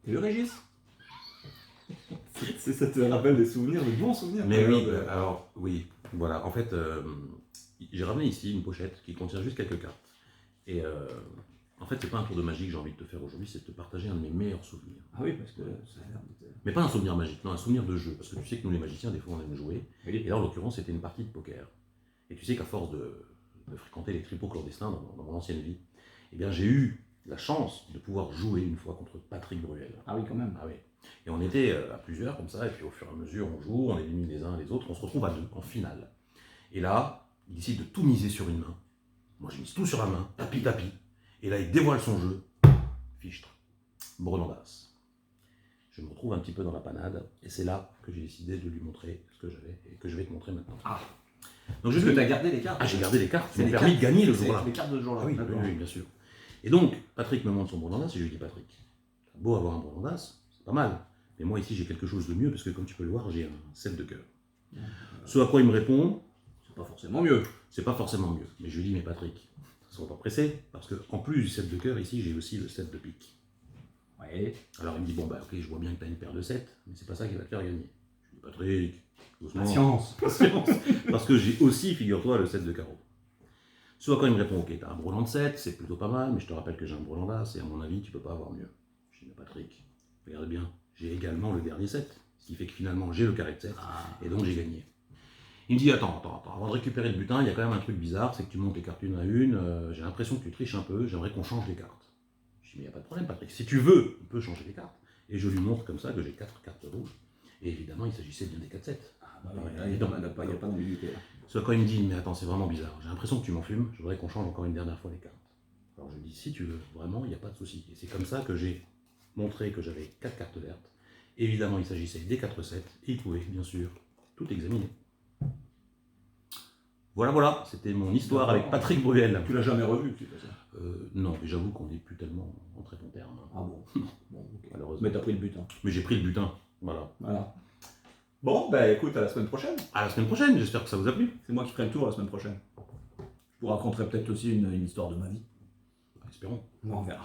Et le Régis. Ça te rappelle des souvenirs, de bons souvenirs. Mais oui, alors oui, voilà. En fait, j'ai ramené ici une pochette qui contient juste quelques cartes. Et en fait, c'est pas un tour de magie que j'ai envie de te faire aujourd'hui, c'est de te partager un de mes meilleurs souvenirs. Ah oui, parce que ça a l'air d'être... Mais pas un souvenir magique, non, un souvenir de jeu. Parce que tu sais que nous, les magiciens, des fois, on aime jouer. Oui. Et là, en l'occurrence, c'était une partie de poker. Et tu sais qu'à force de fréquenter les tripots clandestins dans mon ancienne vie, eh bien, j'ai eu la chance de pouvoir jouer une fois contre Patrick Bruel. Ah oui, quand même. Ah oui. Et on était à plusieurs comme ça, et puis au fur et à mesure, on joue, on élimine les uns les autres, on se retrouve à deux en finale. Et là, il décide de tout miser sur une main. Moi, je mise tout sur la main, tapis. Et là, il dévoile son jeu. Fichtre. Brenandas. Je me retrouve un petit peu dans la panade, et c'est là que j'ai décidé de lui montrer ce que j'avais, et que je vais te montrer maintenant. Ah. Donc, Parce que tu as gardé les cartes. Ah, j'ai gardé les cartes, C'est qui m'ont les permis de cartes. gagner le jour-là. Les cartes de ce jour-là. Ah oui, oui, bien sûr. Et donc, Patrick me montre son Brenandas, et je lui dis, Patrick, t'as beau avoir un Brenandas, c'est pas mal. Mais moi ici j'ai quelque chose de mieux parce que comme tu peux le voir j'ai un 7 de cœur. Ce à quoi il me répond, C'est pas forcément mieux. c'est pas forcément mieux. Mais je lui dis mais Patrick, sois pas pressé parce que en plus du 7 de cœur ici j'ai aussi le 7 de pique. Ouais. Alors il me dit bon bah ok je vois bien que tu as une paire de 7 mais c'est pas ça qui va te faire gagner. Je dis Patrick, doucement. Patience. Parce que j'ai aussi figure-toi le 7 de carreau. Ce à quoi il me répond ok t'as un brelan de 7 c'est plutôt pas mal mais je te rappelle que j'ai un brelan d'as et à mon avis tu peux pas avoir mieux. Je dis mais Patrick, regarde bien. J'ai également le dernier 7, ce qui fait que finalement j'ai le carré de 7, et donc j'ai gagné. Il me dit attends, avant de récupérer le butin, il y a quand même un truc bizarre, c'est que tu montes les cartes une à une, j'ai l'impression que tu triches un peu, j'aimerais qu'on change les cartes. Je dis mais il n'y a pas de problème Patrick, si tu veux, on peut changer les cartes. Et je lui montre comme ça que j'ai 4 cartes rouges, et évidemment il s'agissait bien des 4-7. Ah bah oui, il n'y a pas d'ambiguïté là. Ce quand il me dit mais attends c'est vraiment bizarre, j'ai l'impression que tu m'en fumes, je voudrais qu'on change encore une dernière fois les cartes. Alors je lui dis si tu veux, vraiment il n'y a pas de souci. Et c'est comme ça que j'ai montré que j'avais 4 cartes vertes. Évidemment, il s'agissait des 4-7 et il pouvait, bien sûr, tout examiner. Voilà, c'était mon histoire avec Patrick Bruel. Tu l'as jamais revu, tu fais ça? Non, mais j'avoue qu'on n'est plus tellement en très bon terme. Ah bon? Bon, ok. Malheureusement. Mais t'as pris le butin. Mais j'ai pris le butin, voilà. Bon, bah écoute, à la semaine prochaine. À la semaine prochaine, j'espère que ça vous a plu. C'est moi qui ferai le tour la semaine prochaine. Je vous raconterai peut-être aussi une histoire de ma vie. Espérons. On verra.